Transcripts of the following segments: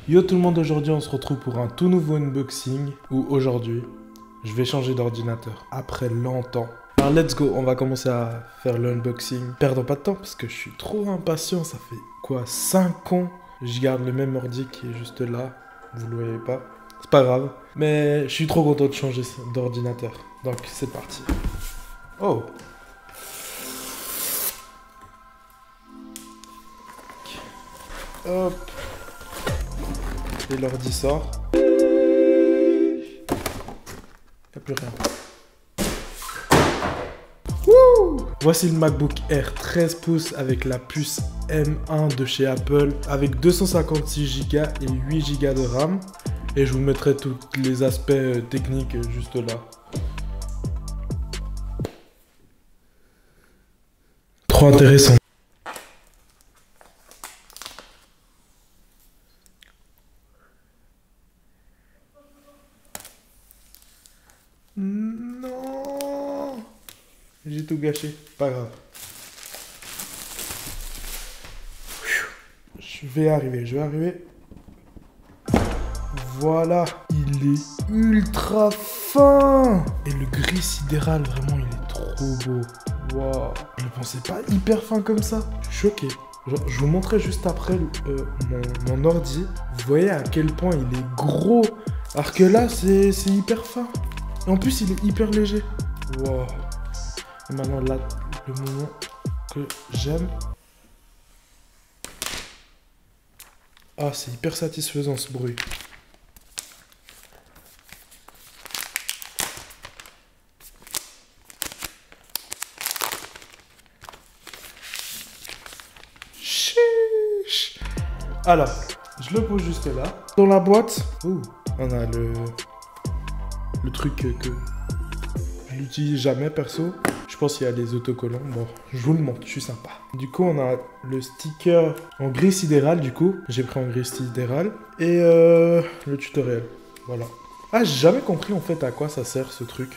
Yo tout le monde, aujourd'hui on se retrouve pour un tout nouveau unboxing où aujourd'hui je vais changer d'ordinateur après longtemps. Alors let's go, on va commencer à faire l'unboxing. Perdons pas de temps parce que je suis trop impatient, ça fait quoi 5 ans je garde le même ordi qui est juste là, vous le voyez pas. C'est pas grave, mais je suis trop content de changer d'ordinateur. Donc c'est parti. Oh. Hop. Et l'ordi sort. Y'a plus rien. Wouh! Voici le MacBook Air 13 pouces avec la puce M1 de chez Apple avec 256 Go et 8 Go de RAM. Et je vous mettrai tous les aspects techniques juste là. Trop intéressant. Non, j'ai tout gâché, pas grave. Je vais arriver. Voilà, il est ultra fin. Et le gris sidéral, vraiment, il est trop beau. Waouh, je ne pensais pas hyper fin comme ça. Je suis choqué. Genre, je vous montrerai juste après mon ordi. Vous voyez à quel point il est gros. Alors que là, c'est hyper fin. Et en plus, il est hyper léger. Wow. Et maintenant, là, le moment que j'aime. Ah, c'est hyper satisfaisant ce bruit. Chiche. Alors, je le pose juste là. Dans la boîte, on a le truc que je n'utilise jamais perso. Je pense qu'il y a des autocollants. Bon, je vous le montre, je suis sympa. Du coup, on a le sticker en gris sidéral, du coup. J'ai pris en gris sidéral. Et le tutoriel. Voilà. Ah, j'ai jamais compris en fait à quoi ça sert ce truc.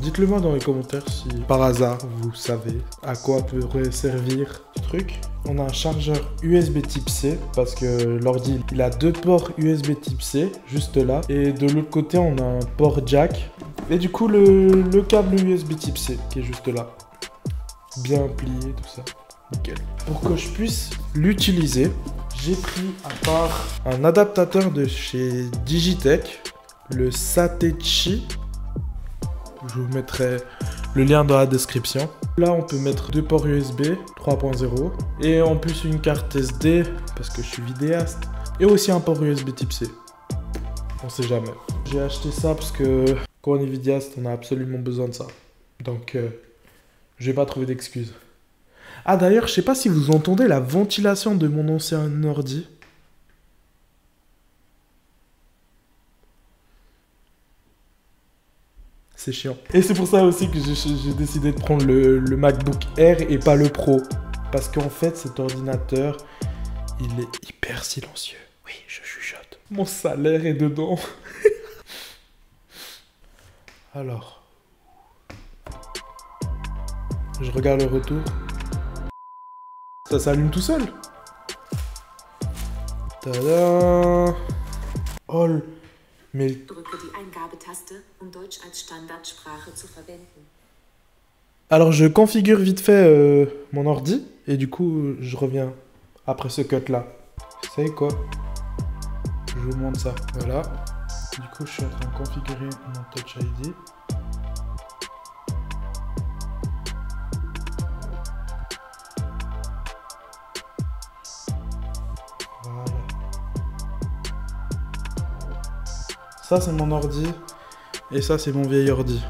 Dites-le moi dans les commentaires si par hasard vous savez à quoi pourrait servir ce truc. On a un chargeur USB type C parce que l'ordi il a 2 ports USB type C juste là. Et de l'autre côté on a un port jack. Et du coup le câble USB type C qui est juste là. Bien plié tout ça. Nickel. Pour que je puisse l'utiliser, j'ai pris à part un adaptateur de chez Digitech, le Satechi. Je vous mettrai le lien dans la description. Là, on peut mettre 2 ports USB 3.0 et en plus une carte SD parce que je suis vidéaste et aussi un port USB type C. On sait jamais. J'ai acheté ça parce que quand on est vidéaste, on a absolument besoin de ça. Donc, je vais pas trouver d'excuses. Ah d'ailleurs, je sais pas si vous entendez la ventilation de mon ancien ordi. C'est chiant. Et c'est pour ça aussi que j'ai décidé de prendre le MacBook Air et pas le Pro. Parce qu'en fait, cet ordinateur, il est hyper silencieux. Oui, je chuchote. Mon salaire est dedans. Alors. Je regarde le retour. Ça s'allume tout seul. Tada. Oh, mais... Alors je configure vite fait mon ordi et du coup je reviens après ce cut là. Vous savez quoi? Je vous montre ça. Voilà. Du coup je suis en train de configurer mon Touch ID. Ça c'est mon ordi et ça c'est mon vieil ordi.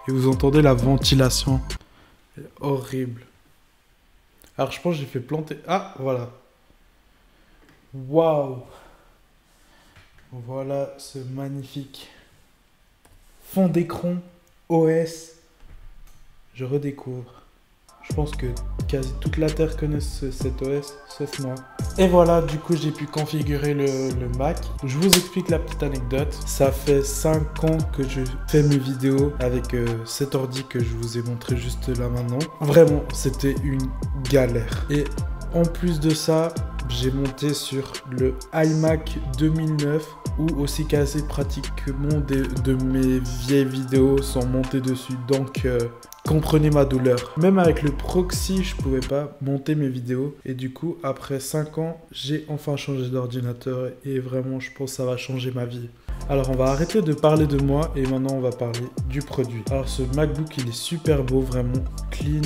Et vous entendez la ventilation. C'est horrible. Alors je pense que j'ai fait planter... Ah voilà. Waouh. Voilà ce magnifique fond d'écran OS. Je redécouvre. Je pense que quasi toute la Terre connaît cet OS, sauf moi. Et voilà, du coup, j'ai pu configurer le Mac. Je vous explique la petite anecdote. Ça fait 5 ans que je fais mes vidéos avec cet ordi que je vous ai montré juste là maintenant. Vraiment, c'était une galère. Et en plus de ça, j'ai monté sur le iMac 2009 où aussi quasi pratiquement de mes vieilles vidéos sont montées dessus. Donc comprenez ma douleur. Même avec le proxy, je pouvais pas monter mes vidéos. Et du coup, après 5 ans, j'ai enfin changé d'ordinateur. Et vraiment, je pense que ça va changer ma vie. Alors, on va arrêter de parler de moi et maintenant, on va parler du produit. Alors, ce MacBook, il est super beau, vraiment clean.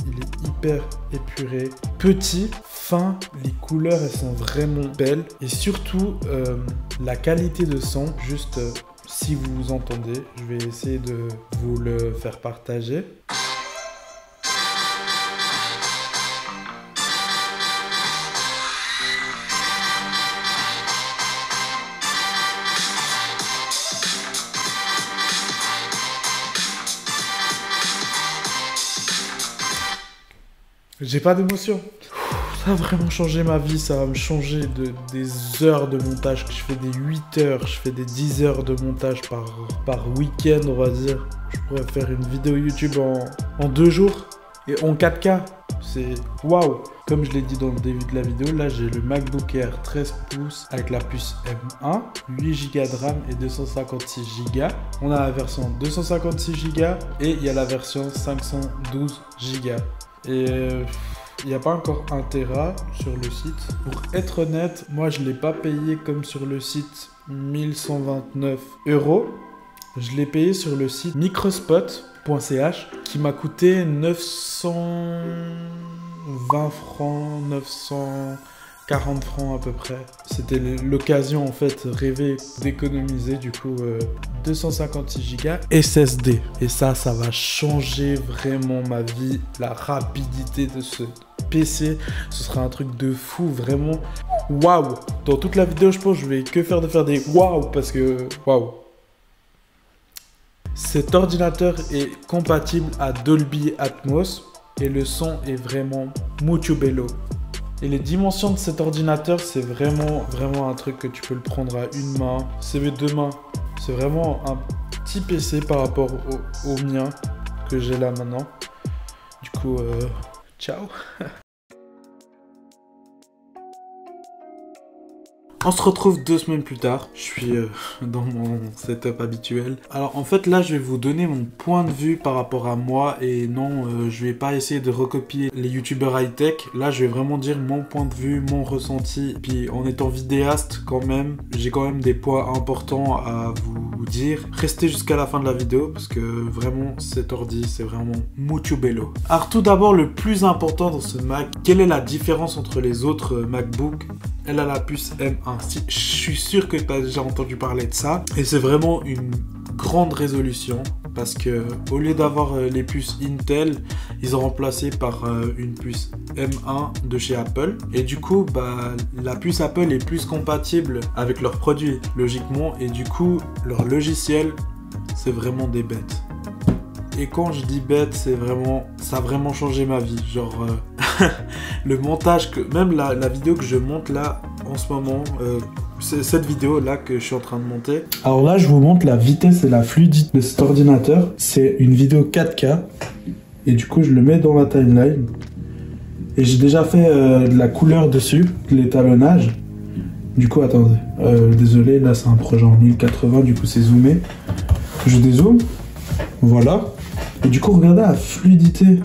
Il est hyper épuré, petit, fin. Les couleurs, elles sont vraiment belles. Et surtout, la qualité de son, juste... si vous entendez, je vais essayer de vous le faire partager. J'ai pas d'émotion. Ça a vraiment changé ma vie, ça va me changer des heures de montage. Je fais des 8 heures, je fais des 10 heures de montage par week-end, on va dire. Je pourrais faire une vidéo YouTube en 2 jours et en 4K. C'est waouh! Comme je l'ai dit dans le début de la vidéo, là j'ai le MacBook Air 13 pouces avec la puce M1, 8 Go de RAM et 256 Go. On a la version 256 Go et il y a la version 512 Go. Et il n'y a pas encore 1 Tera sur le site. Pour être honnête, moi je ne l'ai pas payé comme sur le site 1129 €. Je l'ai payé sur le site microspot.ch qui m'a coûté 920 francs, 940 francs à peu près. C'était l'occasion en fait rêvée d'économiser du coup 256 Go SSD. Et ça va changer vraiment ma vie. La rapidité de ce PC, ce sera un truc de fou, vraiment waouh. Dans toute la vidéo, je pense que je vais que faire des waouh parce que waouh. Cet ordinateur est compatible à Dolby Atmos et le son est vraiment mucho bello. Et les dimensions de cet ordinateur, c'est vraiment un truc que tu peux le prendre à une main. C'est mes 2 mains. C'est vraiment un petit PC par rapport au mien que j'ai là maintenant. Du coup, ciao. On se retrouve 2 semaines plus tard. Je suis dans mon setup habituel. Alors en fait là je vais vous donner mon point de vue par rapport à moi. Et non je vais pas essayer de recopier les youtubeurs high-tech. Là je vais vraiment dire mon point de vue, mon ressenti. Puis en étant vidéaste quand même, j'ai quand même des points importants à vous dire. Restez jusqu'à la fin de la vidéo parce que vraiment cet ordi c'est vraiment mucho bello. Alors tout d'abord le plus important dans ce Mac, quelle est la différence entre les autres MacBooks? Elle a la puce M1. Je suis sûr que tu as déjà entendu parler de ça. Et c'est vraiment une grande résolution. Parce que au lieu d'avoir les puces Intel, ils ont remplacé par une puce M1 de chez Apple. Et du coup, la puce Apple est plus compatible avec leurs produits, logiquement. Et du coup, leur logiciel, c'est vraiment des bêtes. Et quand je dis bête, ça a vraiment changé ma vie. Genre, le montage, même la vidéo que je monte là, en ce moment, c'est cette vidéo là que je suis en train de monter. Alors là, je vous montre la vitesse et la fluidité de cet ordinateur. C'est une vidéo 4K. Et du coup, je le mets dans ma timeline. Et j'ai déjà fait de la couleur dessus, de l'étalonnage. Du coup, attendez. Désolé, là, c'est un projet en 1080, du coup, c'est zoomé. Je dézoome. Voilà. Et du coup, regardez la fluidité.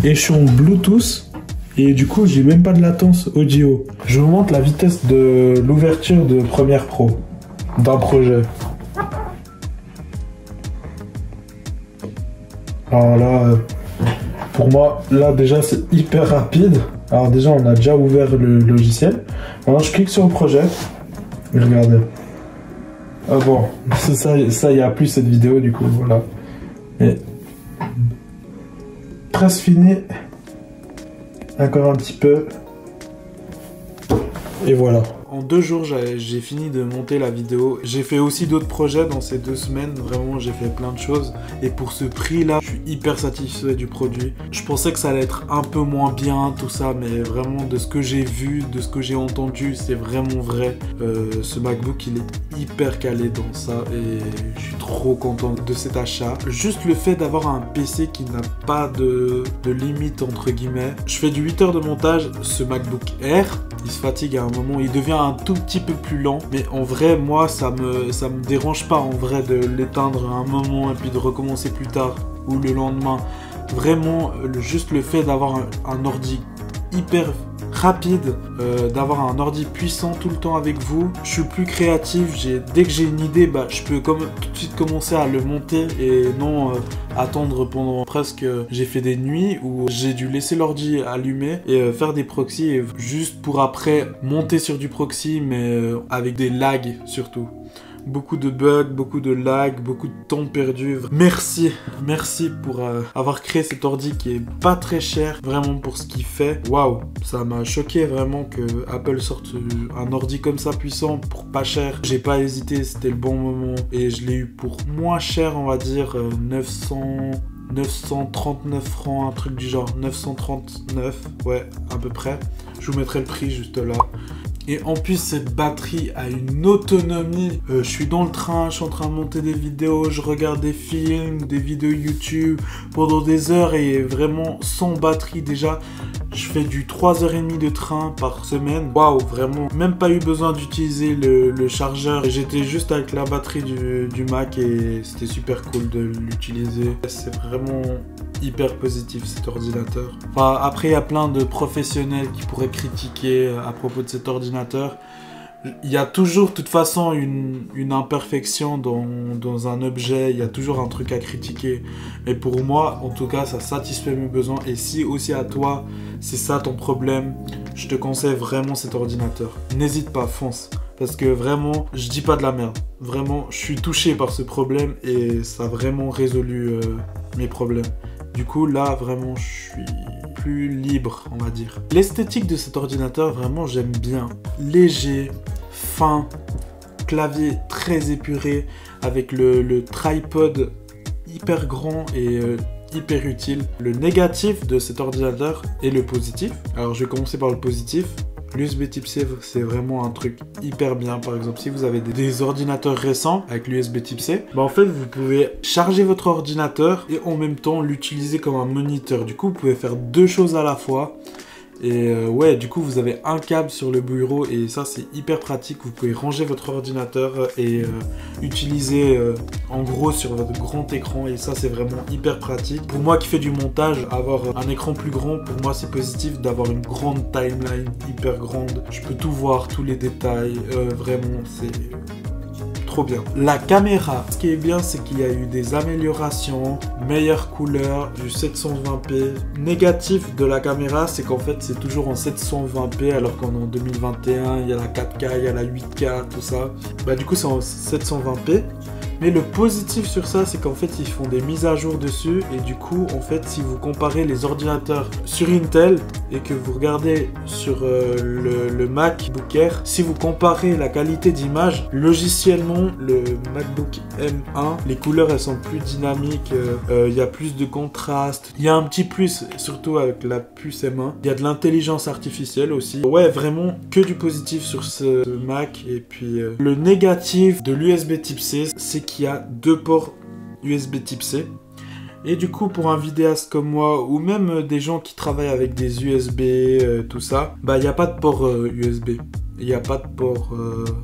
Et je suis en Bluetooth. Et du coup, j'ai même pas de latence audio. Je vous montre la vitesse de l'ouverture de Premiere Pro d'un projet. Alors là, pour moi, là déjà, c'est hyper rapide. Alors déjà, on a déjà ouvert le logiciel. Maintenant, je clique sur le projet. Et regardez. Ah bon, ça, il n'y a plus cette vidéo, du coup, voilà. Et presque fini. Encore un petit peu. Et voilà. En En 2 jours, j'ai fini de monter la vidéo. J'ai fait aussi d'autres projets dans ces 2 semaines. Vraiment, j'ai fait plein de choses. Et pour ce prix-là, je suis hyper satisfait du produit. Je pensais que ça allait être un peu moins bien, tout ça, mais vraiment, de ce que j'ai vu, de ce que j'ai entendu, c'est vraiment vrai. Ce MacBook, il est hyper calé dans ça et je suis trop content de cet achat. Juste le fait d'avoir un PC qui n'a pas de limite, entre guillemets. Je fais du 8 heures de montage. Ce MacBook Air, il se fatigue à un moment, il devient un tout petit peu plus lent, mais en vrai, moi, ça me dérange pas en vrai de l'éteindre à un moment et puis de recommencer plus tard ou le lendemain. Vraiment, juste le fait d'avoir un ordi hyper rapide, d'avoir un ordi puissant tout le temps avec vous, je suis plus créatif. Dès que j'ai une idée, bah, je peux tout de suite commencer à le monter et non attendre pendant presque... J'ai fait des nuits où j'ai dû laisser l'ordi allumé et faire des proxys et juste pour après monter sur du proxy, mais avec des lags surtout. Beaucoup de bugs, beaucoup de lag, beaucoup de temps perdu. Merci pour avoir créé cet ordi qui est pas très cher, vraiment pour ce qu'il fait. Waouh, ça m'a choqué vraiment que Apple sorte un ordi comme ça puissant pour pas cher. J'ai pas hésité, c'était le bon moment et je l'ai eu pour moins cher, on va dire 939 francs, un truc du genre, 939, ouais, à peu près. Je vous mettrai le prix juste là. Et en plus, cette batterie a une autonomie. Je suis dans le train, je suis en train de monter des vidéos, je regarde des films, des vidéos YouTube pendant des heures et vraiment sans batterie déjà. Je fais du 3h30 de train par semaine. Waouh, vraiment, même pas eu besoin d'utiliser le chargeur. J'étais juste avec la batterie du Mac et c'était super cool de l'utiliser. C'est vraiment hyper positif cet ordinateur. Enfin, après, il y a plein de professionnels qui pourraient critiquer à propos de cet ordinateur. Il y a toujours, de toute façon, une imperfection dans un objet. Il y a toujours un truc à critiquer. Mais pour moi, en tout cas, ça satisfait mes besoins. Et si aussi à toi, c'est ça ton problème, je te conseille vraiment cet ordinateur. N'hésite pas, fonce. Parce que vraiment, je dis pas de la merde. Vraiment, je suis touché par ce problème et ça a vraiment résolu mes problèmes. Du coup, là, vraiment, je suis plus libre, on va dire. L'esthétique de cet ordinateur, vraiment, j'aime bien. Léger, fin, clavier très épuré, avec le tripod hyper grand et hyper utile. Le négatif de cet ordinateur et le positif. Alors, je vais commencer par le positif. L'USB type C, c'est vraiment un truc hyper bien. Par exemple, si vous avez des ordinateurs récents avec l'USB type C, bah en fait, vous pouvez charger votre ordinateur et en même temps l'utiliser comme un moniteur. Du coup, vous pouvez faire 2 choses à la fois. Et ouais, du coup, vous avez un câble sur le bureau et ça, c'est hyper pratique. Vous pouvez ranger votre ordinateur et utiliser en gros sur votre grand écran et ça, c'est vraiment hyper pratique. Pour moi qui fais du montage, avoir un écran plus grand, pour moi, c'est positif d'avoir une grande timeline hyper grande. Je peux tout voir, tous les détails. Vraiment, c'est... trop bien. La caméra, ce qui est bien, c'est qu'il y a eu des améliorations, meilleure couleur, du 720p. Négatif de la caméra, c'est qu'en fait, c'est toujours en 720p, alors qu'en 2021, il y a la 4K, il y a la 8K, tout ça. Bah du coup, c'est en 720p. Mais le positif sur ça, c'est qu'en fait, ils font des mises à jour dessus. Et du coup, en fait, si vous comparez les ordinateurs sur Intel et que vous regardez sur le MacBook Air, si vous comparez la qualité d'image, logiciellement, le MacBook M1, les couleurs, elles sont plus dynamiques. Il y a plus de contraste. Il y a un petit plus, surtout avec la puce M1. Il y a de l'intelligence artificielle aussi. Ouais, vraiment, que du positif sur ce Mac. Et puis, le négatif de l'USB type C, c'est qu'il y a 2 ports USB type C. Et du coup, pour un vidéaste comme moi, ou même des gens qui travaillent avec des USB, tout ça, bah il n'y a pas de port USB. Il n'y a pas de port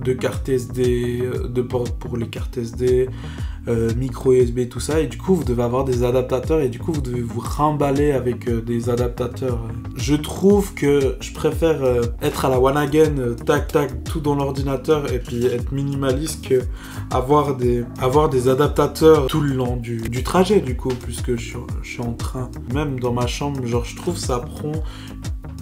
de carte SD, de port pour les cartes SD, micro USB, tout ça. Et du coup, vous devez avoir des adaptateurs et du coup, vous devez vous remballer avec des adaptateurs. Je trouve que je préfère être à la one again, tac tac, tout dans l'ordinateur et puis être minimaliste que avoir des adaptateurs tout le long du trajet du coup, puisque je suis en train. Même dans ma chambre, genre je trouve ça prend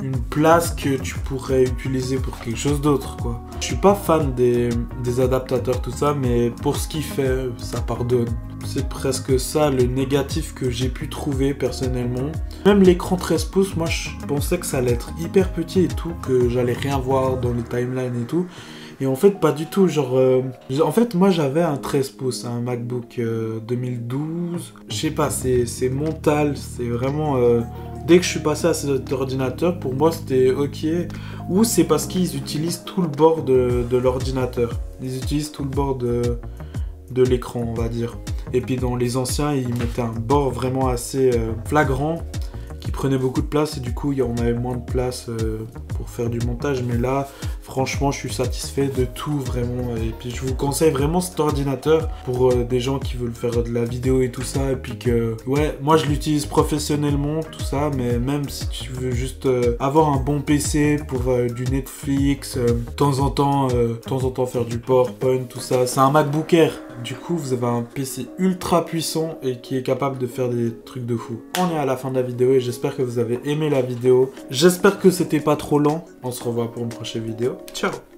une place que tu pourrais utiliser pour quelque chose d'autre, quoi. Je suis pas fan des adaptateurs, tout ça, mais pour ce qu'il fait, ça pardonne. C'est presque ça le négatif que j'ai pu trouver personnellement. Même l'écran 13 pouces, moi je pensais que ça allait être hyper petit et tout, que j'allais rien voir dans les timelines et tout. Et en fait, pas du tout, genre... en fait, moi, j'avais un 13 pouces, un MacBook 2012. Je sais pas, c'est mental, c'est vraiment... dès que je suis passé à cet ordinateur, pour moi, c'était OK. Ou c'est parce qu'ils utilisent tout le bord de l'ordinateur. Ils utilisent tout le bord de l'écran, on va dire. Et puis, dans les anciens, ils mettaient un bord vraiment assez flagrant, qui prenait beaucoup de place, et du coup, on avait moins de place pour faire du montage. Mais là, franchement, je suis satisfait de tout, vraiment. Et puis, je vous conseille vraiment cet ordinateur pour des gens qui veulent faire de la vidéo et tout ça. Et puis que, ouais, moi, je l'utilise professionnellement, tout ça. Mais même si tu veux juste avoir un bon PC pour du Netflix, de temps en temps faire du PowerPoint, tout ça. C'est un MacBook Air. Du coup, vous avez un PC ultra puissant et qui est capable de faire des trucs de fou. On est à la fin de la vidéo et j'espère que vous avez aimé la vidéo. J'espère que c'était pas trop lent. On se revoit pour une prochaine vidéo. Ciao!